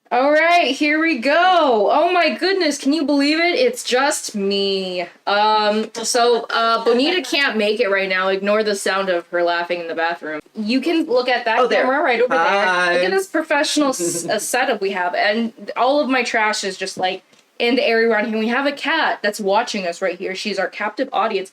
All right, here we go. Oh my goodness, can you believe it? It's just me. Bonita can't make it right now. Ignore the sound of her laughing in the bathroom. You can look at that camera right over there. Look at this professional setup we have, and all of my trash is just like in the area around here. We have a cat that's watching us right here. She's our captive audience.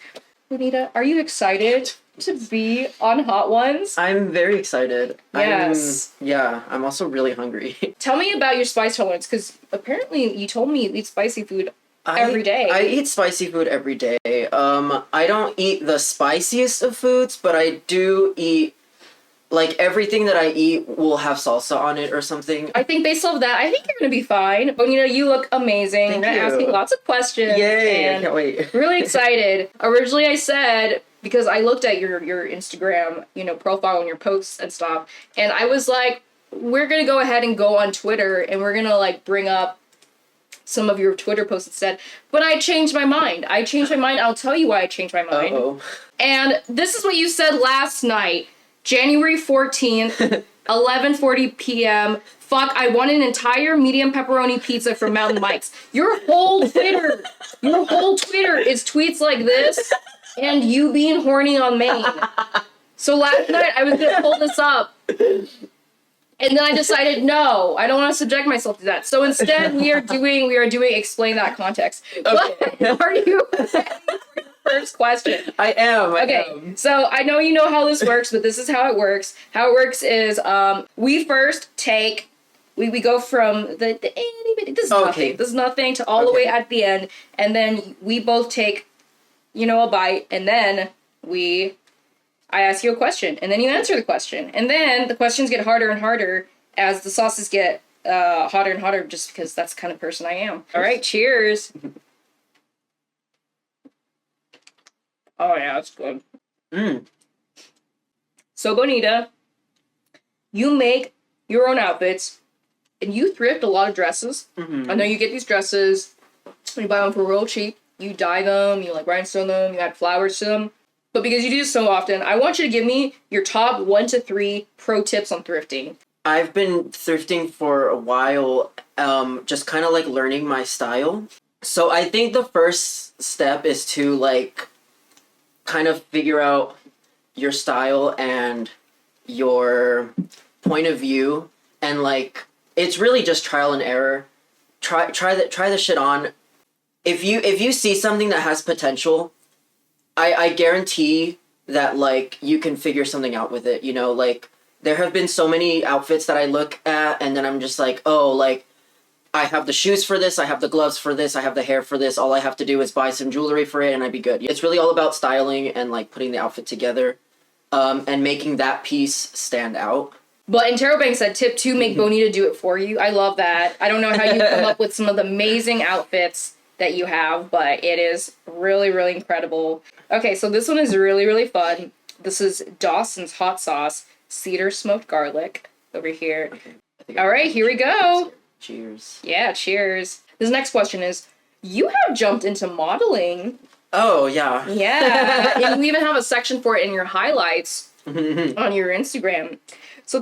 Bonita, are you excited to be on Hot Ones? I'm very excited. Yes. I'm also really hungry. Tell me about your spice tolerance, because apparently you told me you eat spicy food every day. I eat spicy food every day. I don't eat the spiciest of foods, but I do eat, like, everything that I eat will have salsa on it or something. I think based off that, I think you're gonna be fine. Bonita, you look amazing. Thank I'm gonna ask you lots of questions. Yay, And I can't wait. really excited. Originally I said, because I looked at your Instagram, profile and your posts and stuff, and I was like, we're gonna go ahead and go on Twitter and we're gonna like bring up some of your Twitter posts instead. But I changed my mind. I'll tell you why I changed my mind. Uh-oh. And this is what you said last night, January 14th, 11:40 p.m. Fuck, I want an entire medium pepperoni pizza from Mountain Mike's. Your whole Twitter is tweets like this and you being horny on Maine. So last night I was gonna pull this up. And then I decided, no, I don't want to subject myself to that. So instead, we are doing explain that context. Okay. What are you ready for your first question? I am. Okay, so I know you know how this works, but this is how it works. How it works is we first take, we go from the itty bitty, this is nothing to all the way at the end, and then we both take, a bite, and then I ask you a question, and then you answer the question. And then the questions get harder and harder as the sauces get hotter and hotter, just because that's the kind of person I am. All right, cheers. Oh, yeah, that's good. So, Bonita, you make your own outfits, and you thrift a lot of dresses. Mm-hmm. I know you get these dresses, you buy them for real cheap. You dye them, you rhinestone them, you add flowers to them. But because you do this so often, I want you to give me your top 1 to 3 pro tips on thrifting. I've been thrifting for a while, just kind of like learning my style. So I think the first step is to like kind of figure out your style and your point of view, and like it's really just trial and error. Try the shit on. If you see something that has potential, I guarantee that, like, you can figure something out with it, like, there have been so many outfits that I look at, and then I'm just like, oh, like, I have the shoes for this, I have the gloves for this, I have the hair for this, all I have to do is buy some jewelry for it, and I'd be good. It's really all about styling and, like, putting the outfit together, and making that piece stand out. But Interrobang said, tip 2, make Bonita do it for you. I love that. I don't know how you come up with some of the amazing outfits that you have, but it is really, really incredible. Okay, so this one is really, really fun. This is Dawson's hot sauce, cedar smoked garlic over here. Okay, all right, here we go. Cheers. Yeah, cheers. This next question is, you have jumped into modeling. Oh, yeah. Yeah, and you even have a section for it in your highlights on your Instagram. So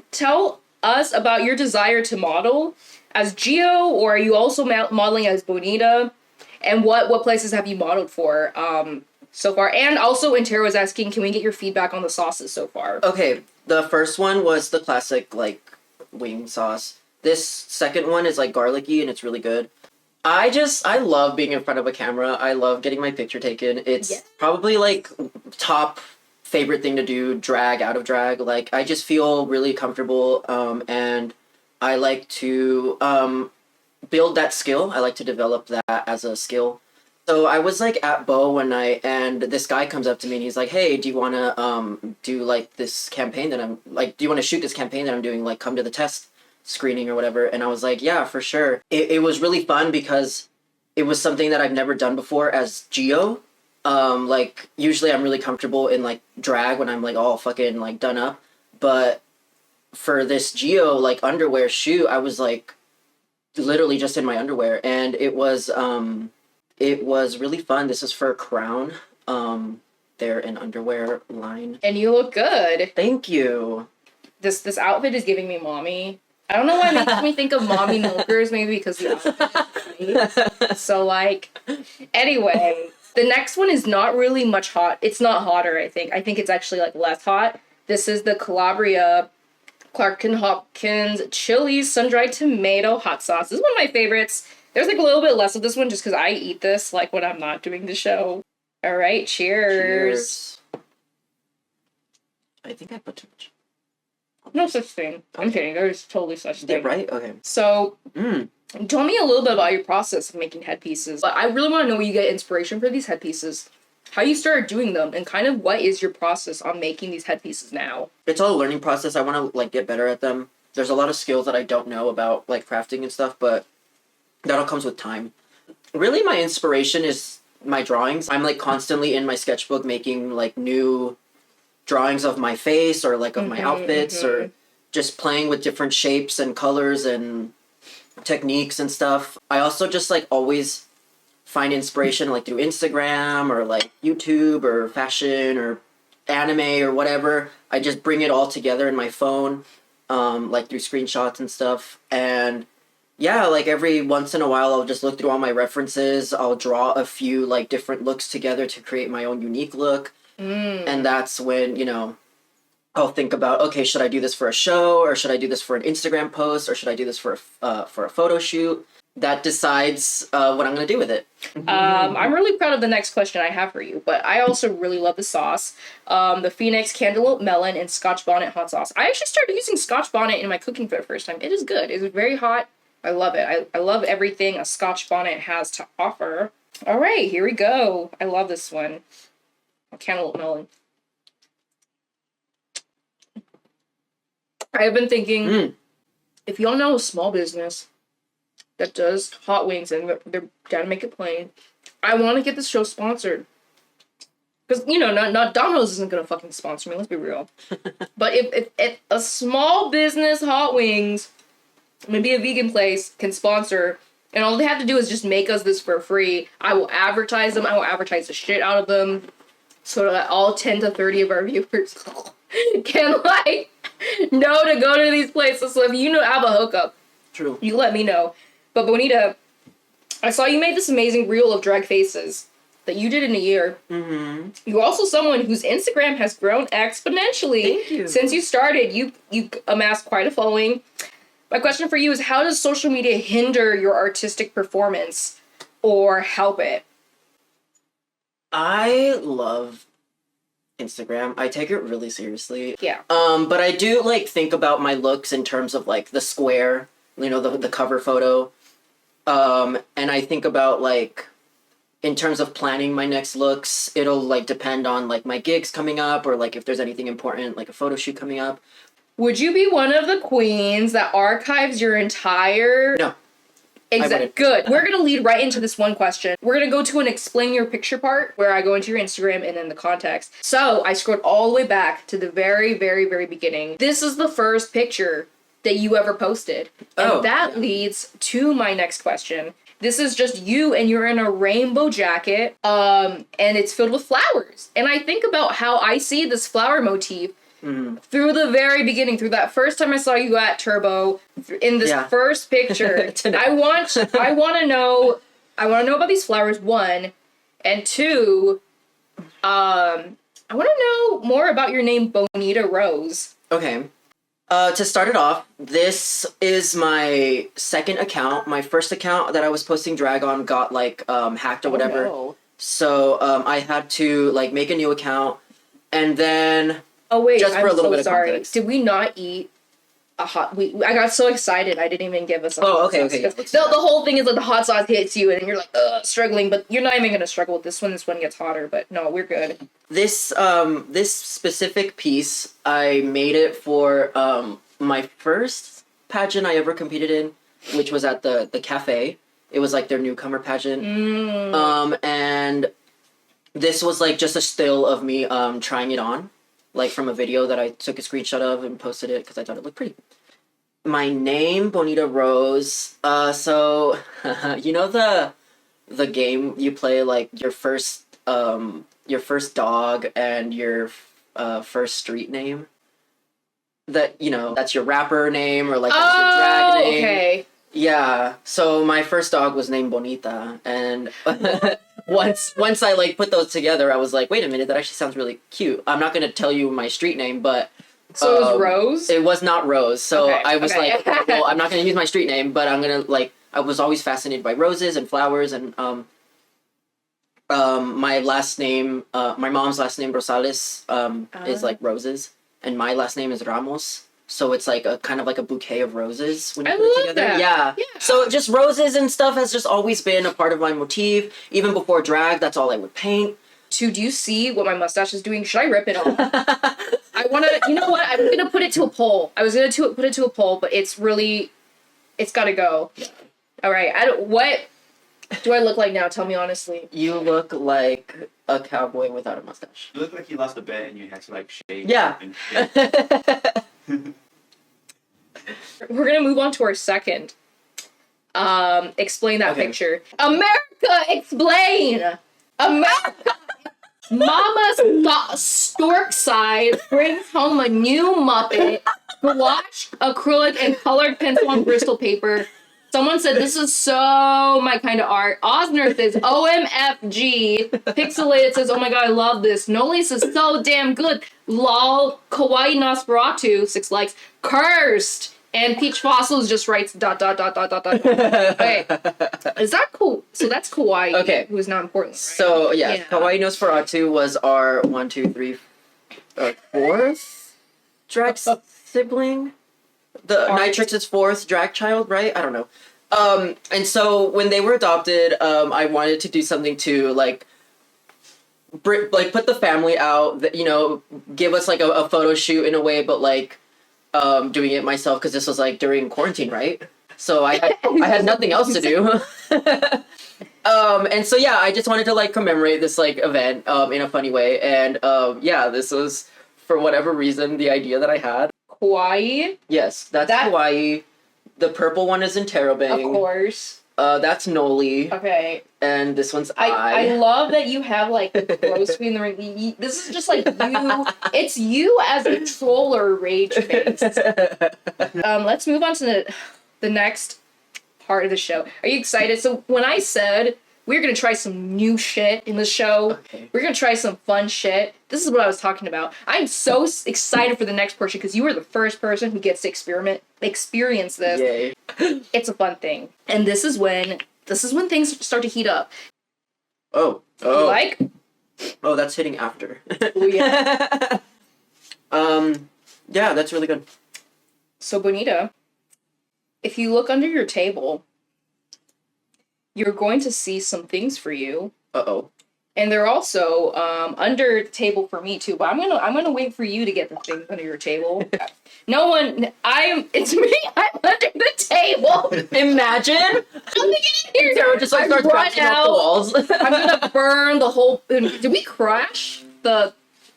tell us about your desire to model as Gio, or are you also modeling as Bonita? And what places have you modeled for so far? And also, Intero was asking, can we get your feedback on the sauces so far? Okay, the first one was the classic, like, wing sauce. This second one is, like, garlicky, and it's really good. I love being in front of a camera. I love getting my picture taken. It's probably, like, top favorite thing to do, out of drag. Like, I just feel really comfortable, and I like to build that skill. I like to develop that as a skill. So I was like at Bo one night, and this guy comes up to me and he's like, hey, do you want to do like this campaign that I'm like, do you want to shoot this campaign that I'm doing, like come to the test screening or whatever? And I was like, yeah, for sure. It was really fun because it was something that I've never done before as Gio. Like usually I'm really comfortable in like drag when I'm like all fucking like done up, but for this Gio like underwear shoot, I was like literally just in my underwear, and it was really fun. This is for Crown. They're an underwear line. And you look good. Thank you. This outfit is giving me mommy. I don't know why it makes me think of mommy milkers, maybe because the outfit. So, like, anyway, the next one is not really much hot. It's not hotter, I think. I think it's actually, like, less hot. This is the Calabria Clark & Hopkins chili sun-dried tomato hot sauce. This is one of my favorites. There's, like, a little bit less of this one just because I eat this, like, when I'm not doing the show. All right, cheers. I think I put too much. No such thing. I'm kidding. There's totally such thing. Yeah, right? Okay. So, tell me a little bit about your process of making headpieces. But I really want to know where you get inspiration for these headpieces, how you started doing them, and kind of what is your process on making these headpieces now. It's all a learning process. I want to, like, get better at them. There's a lot of skills that I don't know about, like, crafting and stuff, but that all comes with time. Really, my inspiration is my drawings. I'm, like, constantly in my sketchbook making, like, new drawings of my face or like of my outfits or just playing with different shapes and colors and techniques and stuff. I also just like always find inspiration like through Instagram or like YouTube or fashion or anime or whatever. I just bring it all together in my phone, like through screenshots and stuff. And yeah, like every once in a while I'll just look through all my references. I'll draw a few like different looks together to create my own unique look. And that's when, you know, I'll think about, okay, should I do this for a show or should I do this for an Instagram post or should I do this for a photo shoot? That decides what I'm going to do with it. I'm really proud of the next question I have for you, but I also really love the sauce. The Phoenix Cantaloupe Melon and Scotch Bonnet hot sauce. I actually started using Scotch Bonnet in my cooking for the first time. It is good. It is very hot. I love it. I love everything a Scotch Bonnet has to offer. All right, here we go. I love this one. Cantaloupe melon. I have been thinking, if y'all know a small business that does hot wings and they're down to make it plain, I want to get this show sponsored. Because, you know, not Domino's isn't going to fucking sponsor me, let's be real. But if a small business hot wings, maybe a vegan place, can sponsor, and all they have to do is just make us this for free, I will advertise them, I will advertise the shit out of them. So that all 10 to 30 of our viewers can, like, know to go to these places. So if you know have a hookup, True, you let me know. But Bonita, I saw you made this amazing reel of drag faces that you did in a year. You're also someone whose Instagram has grown exponentially. Thank you. Since you started. You amassed quite a following. My question for you is, how does social media hinder your artistic performance or help it? I love Instagram. I take it really seriously. Yeah. But I do like think about my looks in terms of like the square, you know, the cover photo. And I think about like in terms of planning my next looks, it'll like depend on like my gigs coming up or like if there's anything important like a photo shoot coming up. Would you be one of the queens that archives your entire... No. Exactly. Good. We're going to lead right into this one question. We're going to go to an explain your picture part where I go into your Instagram and then the context. So I scrolled all the way back to the very, very, very beginning. This is the first picture that you ever posted. And that leads to my next question. This is just you and you're in a rainbow jacket and it's filled with flowers. And I think about how I see this flower motif through the very beginning, through that first time I saw you at Turbo, in this first picture. I want to know about these flowers, one, and two, I want to know more about your name, Bonita Rose. Okay. To start it off, this is my second account. My first account that I was posting drag on got like hacked or whatever. No. So I had to like make a new account, and then. Oh wait, just for I'm a little so bit sorry. of context. Did we not eat a hot? I got so excited I didn't even give us a Oh, hot okay, sauce. okay. The whole thing is like the hot sauce hits you and you're like struggling, but you're not even gonna struggle with this one. This one gets hotter, but no, we're good. This this specific piece, I made it for my first pageant I ever competed in, which was at the cafe. It was like their newcomer pageant. And this was like just a still of me trying it on. Like from a video that I took a screenshot of and posted it because I thought it looked pretty. My name, Bonita Rose. So you know the game you play like your first dog and your first street name. that, you know, that's your rapper name or like that's your drag name. Okay. Yeah. So my first dog was named Bonita, and once I like put those together, I was like, wait a minute, that actually sounds really cute. I'm not gonna tell you my street name, but So it was Rose? it was not Rose. So Okay, I was okay. like, well, I'm not gonna use my street name, but I'm gonna like. I was always fascinated by roses and flowers, and my last name, my mom's last name Rosales, is like roses, and my last name is Ramos. So it's like a kind of like a bouquet of roses when you I put it love together. that. Yeah. Yeah. So just roses and stuff has just always been a part of my motif. Even before drag, that's all I would paint. Do you see what my mustache is doing? Should I rip it off? I want to, you know what? I'm going to put it to a poll. I was going to put it to a poll, but it's got to go. All right. What do I look like now? Tell me honestly. You look like a cowboy without a mustache. You look like you lost a bet and you had to like shave. Yeah. We're going to move on to our second. Explain that Okay. picture. America, explain! America! Mama Stork Side brings home a new Muppet, gouache, acrylic, and colored pencil on Bristol paper. Someone said this is so my kind of art. Osner says OMFG. Pixelated says, oh my god, I love this. Noli says so damn good. Lol. Kawaii Nosferatu, 6 likes. Cursed. And Peach Fossils just writes ... Okay. Is that cool? So that's Kawaii. Okay. Who is not important. Right? So yeah, Yeah. Kawaii Nosferatu was our 4th drag sibling. The Nitrix is 4th drag child, right? I don't know. And so when they were adopted, I wanted to do something to like put the family out. That, you know, give us like a photo shoot in a way, but like doing it myself because this was like during quarantine, right? So I had nothing else to do. And so yeah, I just wanted to like commemorate this like event in a funny way, and yeah, this was for whatever reason the idea that I had. Kawaii. Yes, that's Hawaii. The purple one is in Terabang. Of course. That's Noli. Okay. And this one's I love that you have like roast me in the ring. This is just like you. It's you as a troller rage face. Let's move on to the next part of the show. Are you excited? So when I said we're gonna try some new shit in the show, we're gonna try some fun shit. This is what I was talking about. I'm so excited for the next portion because you are the first person who gets to experience this. Yay. It's a fun thing, and this is when things start to heat up. Oh. You like? Oh, that's hitting after. Oh yeah. Yeah, that's really good. So Bonita, if you look under your table, you're going to see some things for you. Uh-oh. And they're also under the table for me too. But I'm gonna wait for you to get the things under your table. It's me. I'm under the table. Imagine. I'm gonna get in here. Sarah just like starts bouncing off the walls. I'm gonna burn the whole. Did we crash the?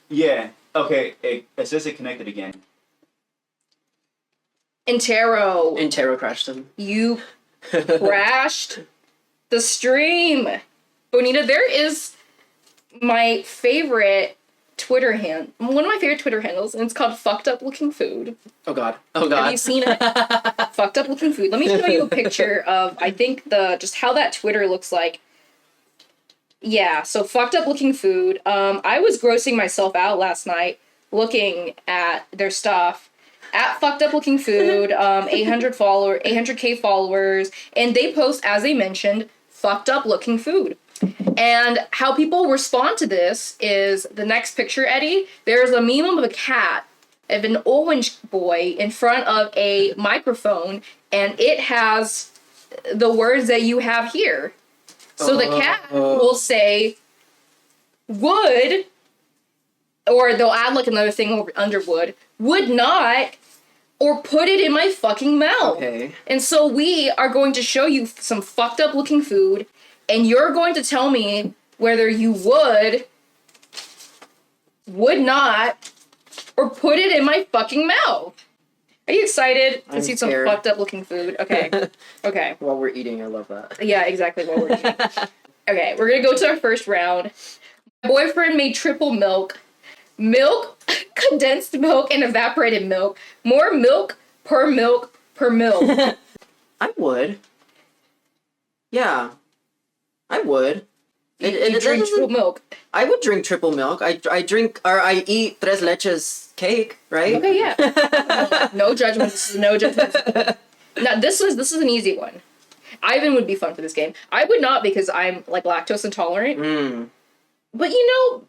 Yeah. Okay. It says it connected again. Intero. Intero crashed him. You crashed the stream. Bonita, there is my favorite one of my favorite Twitter handles, and it's called Fucked Up Looking Food. Oh god. Oh god. Have you seen it? Fucked Up Looking Food. Let me show you a picture of, I think, just how that Twitter looks like. Yeah, so Fucked Up Looking Food. I was grossing myself out last night looking at their stuff. At Fucked Up Looking Food, 800K followers, and they post, as they mentioned, fucked up looking food. And how people respond to this is the next picture, Eddie. There's a meme of a cat of an orange boy in front of a microphone, and it has the words that you have here. So the cat will say, would, or they'll add like another thing over under would not, or put it in my fucking mouth. Okay. And so we are going to show you some fucked up looking food, and you're going to tell me whether you would not, or put it in my fucking mouth. Are you excited to see some scared. fucked up looking food? Okay. Okay. While we're eating, I love that. Yeah, exactly what we're doing. Okay, we're gonna go to our first round. My boyfriend made triple milk. milk, condensed milk, and evaporated milk. More milk per milk per milk. I would. Yeah. I would. You drink triple milk. I would drink triple milk. I eat tres leches cake, right? Okay, yeah. No judgment. This is no judgment. Now, this is an easy one. Ivan would be fun for this game. I would not because I'm like lactose intolerant. Mm. But you know,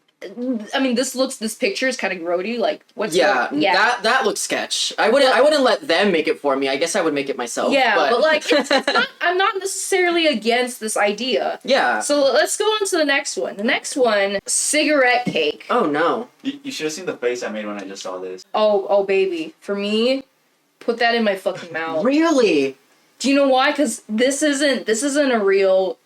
I mean, this picture is kind of grody. Like, what's that looks sketch. I wouldn't let them make it for me. I guess I would make it myself. Yeah, but like, it's not, I'm not necessarily against this idea. Yeah. So let's go on to the next one. The next one, cigarette cake. Oh no. You should have seen the face I made when I just saw this. Oh, baby. For me, put that in my fucking mouth. Really? Do you know why? Because this isn't a real.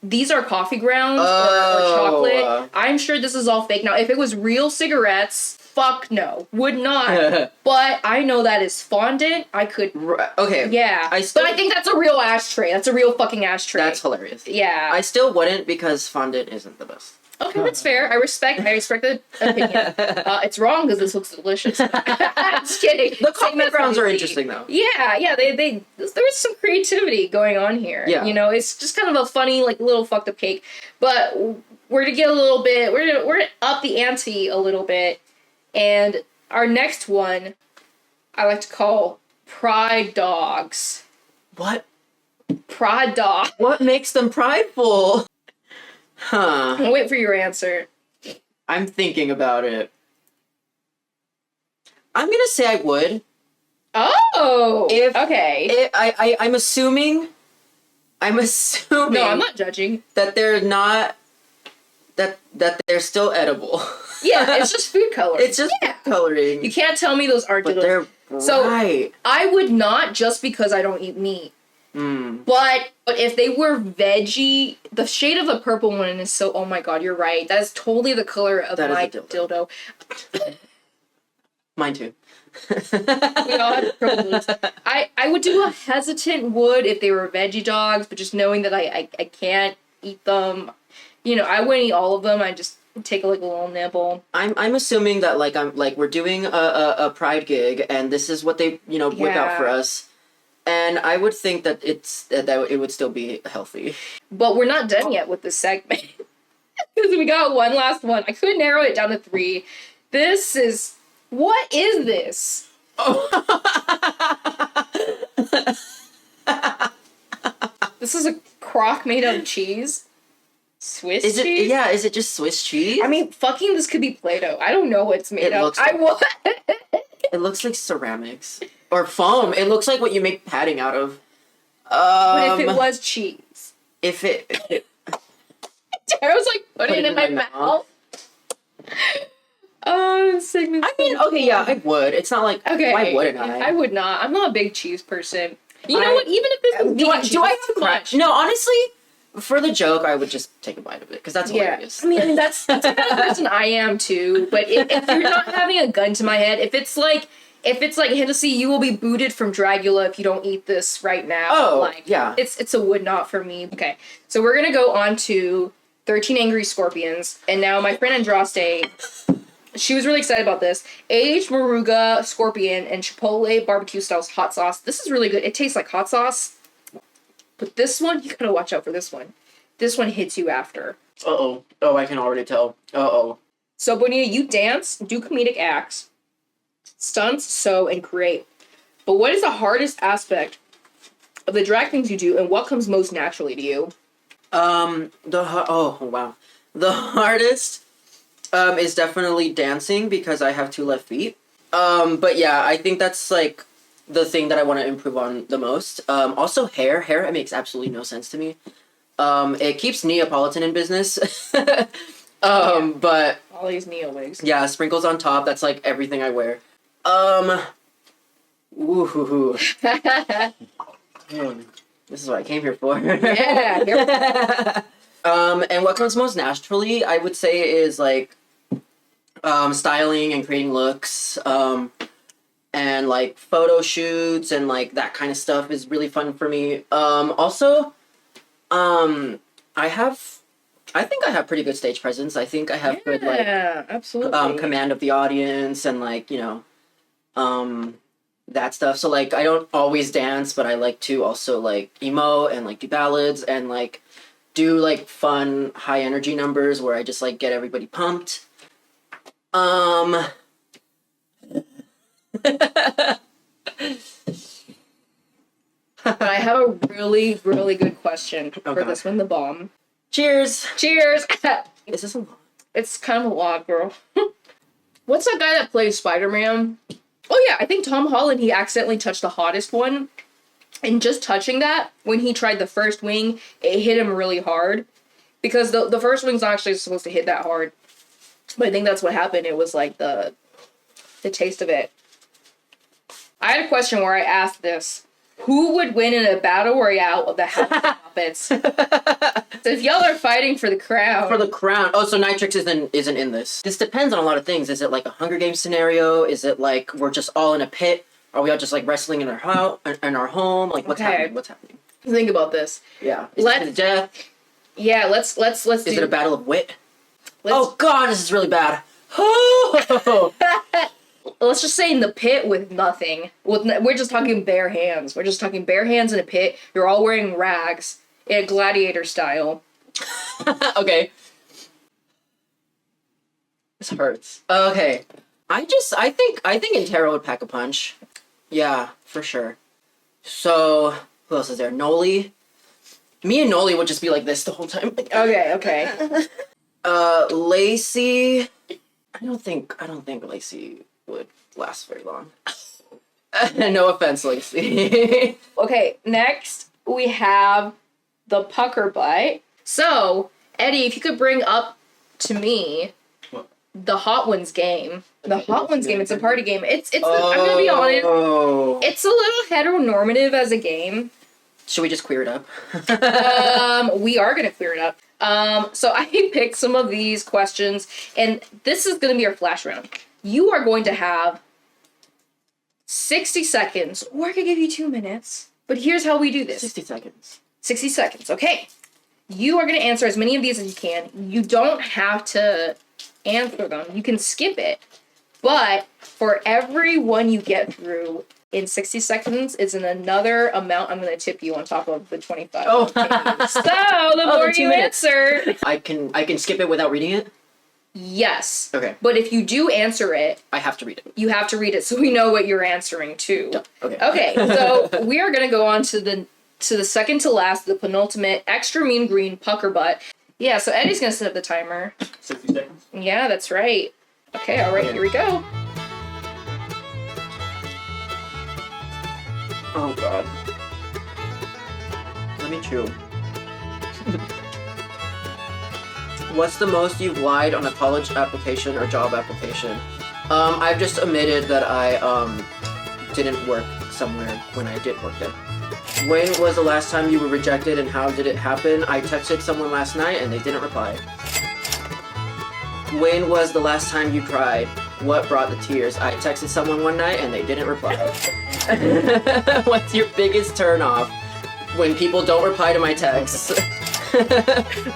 These are coffee grounds or chocolate. I'm sure this is all fake. Now, if it was real cigarettes, fuck no, would not. But I know that is fondant. I could. Okay. Yeah. But I think that's a real ashtray. That's a real fucking ashtray. That's hilarious. Yeah. I still wouldn't because fondant isn't the best. Okay, that's fair. I respect the opinion. It's wrong because this looks delicious. Just kidding. The coffee grounds are interesting though. Yeah. There was some creativity going on here. Yeah. You know, it's just kind of a funny, like, little fucked up cake. But we're gonna get a little bit. We're gonna up the ante a little bit. And our next one, I like to call pride dogs. What? Pride dog. What makes them prideful? Huh. I'll wait for your answer. I'm thinking about it. I'm gonna say I would. Oh. Okay. I'm assuming. No, I'm not judging. That they're not. That they're still edible. Yeah, it's just food coloring. It's just coloring. You can't tell me those aren't. But they're bright. So I would not, just because I don't eat meat. Mm. But if they were veggie, the shade of the purple one is so. Oh my god, you're right. That is totally the color of my dildo. Mine too. We all have purple dildos. I would do a hesitant would if they were veggie dogs, but just knowing that I can't eat them. You know, I wouldn't eat all of them. I just take a little nibble. I'm assuming that we're doing a pride gig and this is what they whip out for us. And I would think that it would still be healthy. But we're not done yet with this segment. Because we got one last one. I could narrow it down to 3. What is this? Oh. This is a crock made out of cheese. Swiss cheese? Yeah, is it just Swiss cheese? I mean, fucking this could be Play-Doh. I don't know what it's made of. It looks like ceramics. Or foam. It looks like what you make padding out of. But if it was cheese. I was like putting it in my mouth. Oh, segment. I mean, okay, yeah, I would. It's not like, why wouldn't I? I would not. I'm not a big cheese person. You know what? Even if this do I have too much? No, honestly, for the joke, I would just take a bite of it because that's hilarious. I mean, that's the kind of person I am too. But if you're not having a gun to my head, if it's like Hennessy, you will be booted from Dragula if you don't eat this right now. Oh, yeah. It's a would not for me. Okay, so we're gonna go on to 13 Angry Scorpions, and now my friend Andraste, she was really excited about this. Aged Moruga Scorpion and Chipotle barbecue style hot sauce. This is really good. It tastes like hot sauce. But this one, you gotta watch out for this one. This one hits you after. Uh-oh. Oh, I can already tell. Uh-oh. So, Bonita, you dance, do comedic acts, stunts, sew, and create. But what is the hardest aspect of the drag things you do, and what comes most naturally to you? Oh, wow. The hardest is definitely dancing because I have 2 left feet. But yeah, I think that's like the thing that I want to improve on the most. Also hair. Hair makes absolutely no sense to me. It keeps Neapolitan in business. But all these Neo wigs. Yeah, sprinkles on top. That's like everything I wear. Woohoo. This is what I came here for. Yeah. And what comes most naturally, I would say, is like styling and creating looks, and like photo shoots and like that kind of stuff is really fun for me. Also, I have I think I have pretty good stage presence. I think I have good like absolutely. command of the audience and like, you know, that stuff. So like I don't always dance, but I like to also like emote and like do ballads and like do like fun high energy numbers where I just like get everybody pumped. I have a really, really good question for this one, the bomb. Cheers! Cheers! Is this a lot? It's kind of a lot, girl. What's that guy that plays Spider-Man? Oh yeah, I think Tom Holland, he accidentally touched the hottest one. And just touching that, when he tried the first wing, it hit him really hard. Because the first wing's not actually supposed to hit that hard. But I think that's what happened. It was like the taste of it. I had a question where I asked this. Who would win in a battle royale of the House Puppets? So if y'all are fighting for the crown. For the crown. Oh, so Nitrix isn't in this. This depends on a lot of things. Is it like a Hunger Games scenario? Is it like we're just all in a pit? Are we all just like wrestling in our house, in our home? Like what's happening? What's happening? Think about this. Yeah. Is it death? Yeah, let's Is it a battle of wit? Oh God, this is really bad. Oh. Let's just say in the pit with nothing. We're just talking bare hands. We're just talking bare hands in a pit. You're all wearing rags in a gladiator style. Okay. This hurts. Okay. I think Intero would pack a punch. Yeah, for sure. So, who else is there? Noli. Me and Noli would just be like this the whole time. Okay. Lacey. I don't think Lacey would last very long. No offense, Lacey. Okay, next we have the pucker butt. So, Eddie, if you could bring up to me the Hot Ones game. The Hot Ones game, it's a party game. I'm gonna be honest, it's a little heteronormative as a game. Should we just queer it up? We are gonna queer it up. So I picked some of these questions, and this is gonna be our flash round. You are going to have 60 seconds, or I could give you 2 minutes. But here's how we do this. 60 seconds. 60 seconds, okay. You are gonna answer as many of these as you can. You don't have to answer them. You can skip it. But for every one you get through in 60 seconds is another amount I'm going to tip you on top of the 25. Oh. So the more you answer. I can skip it without reading it? Yes. Okay. But if you do answer it, I have to read it. You have to read it so we know what you're answering to. Okay. Okay. So we are going to go on to the second to last, the penultimate extra mean green pucker butt. Yeah, so Eddie's going to set up the timer. 60 seconds? Yeah, that's right. Okay, all right, here we go. Oh, God. Let me chew. What's the most you've lied on a college application or job application? I've just admitted that I didn't work somewhere when I did work there. When was the last time you were rejected and how did it happen? I texted someone last night and they didn't reply. When was the last time you cried? What brought the tears? I texted someone one night and they didn't reply. What's your biggest turnoff? When people don't reply to my texts.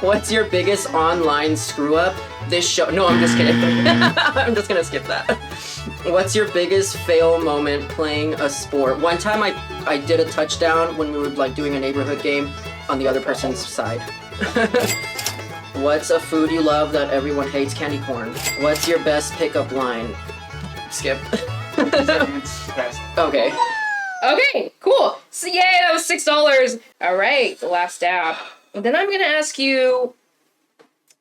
What's your biggest online screw up? This show. No, I'm just kidding. I'm just gonna skip that. What's your biggest fail moment playing a sport? One time I did a touchdown when we were like doing a neighborhood game on the other person's side. What's a food you love that everyone hates? Candy corn. What's your best pickup line? Skip. Okay. Okay, cool. So yay, that was $6. All right, the last stab. And then I'm gonna ask you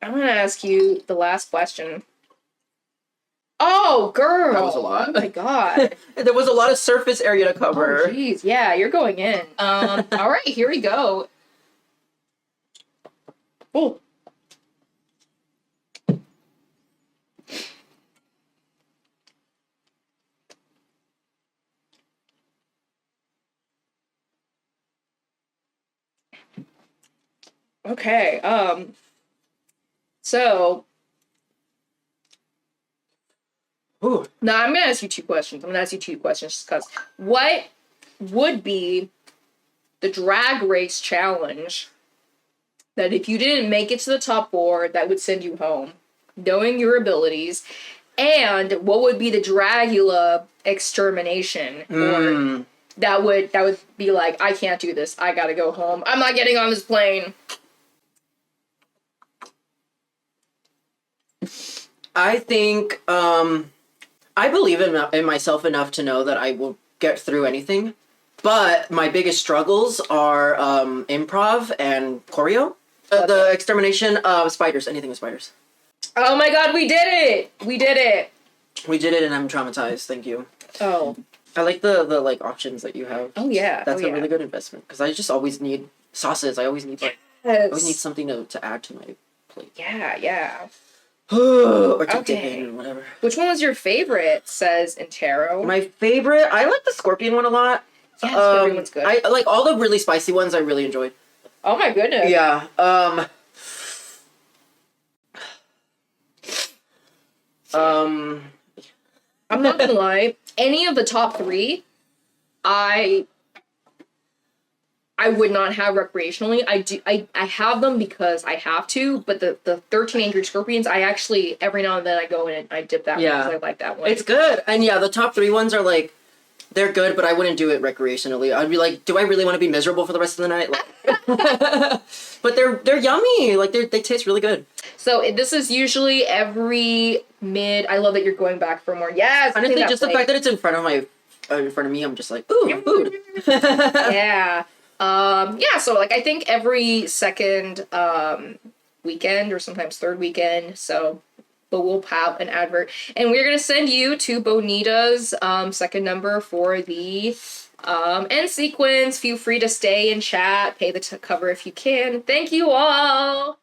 the last question. Oh, girl. That was a lot. Oh my God. There was a lot of surface area to cover. Oh, jeez. Yeah, you're going in. All right, here we go. Oh. Okay, so Ooh. now I'm gonna ask you two questions. Just because. What would be the drag race challenge that if you didn't make it to the top 4, that would send you home, knowing your abilities, and what would be the Dragula extermination, or that would be like, I can't do this, I gotta go home, I'm not getting on this plane. I think I believe in myself enough to know that I will get through anything, but my biggest struggles are improv and choreo. The extermination of spiders, anything with spiders. Oh my god, we did it! We did it! We did it, and I'm traumatized. Thank you. Oh. I like the like options that you have. Oh yeah. That's a really good investment, because I just always need sauces. I always need I always need something to add to my plate. Yeah. Or to dip in or whatever. Which one was your favorite, says Intero? My favorite, I like the scorpion one a lot. Yeah, scorpion one's good. I like all the really spicy ones. I really enjoyed. Oh my goodness. Yeah. I'm not gonna lie. Any of the top 3, I would not have recreationally. I have them because I have to, but the 13 Angry Scorpions, I actually, every now and then I go in and I dip that one because I like that one. It's good. And yeah, the top 3 ones are like, they're good, but I wouldn't do it recreationally. I'd be like, do I really want to be miserable for the rest of the night? Like, but they're yummy. Like they taste really good. So this is usually every mid. I love that you're going back for more. Yes. Honestly, just the fact that it's in front of me, I'm just like, ooh, food. Yeah. So like I think every second weekend or sometimes third weekend. So, but we'll have an advert, and we're gonna send you to Bonita's second number for the end sequence. Feel free to stay and chat, pay the cover if you can. Thank you all.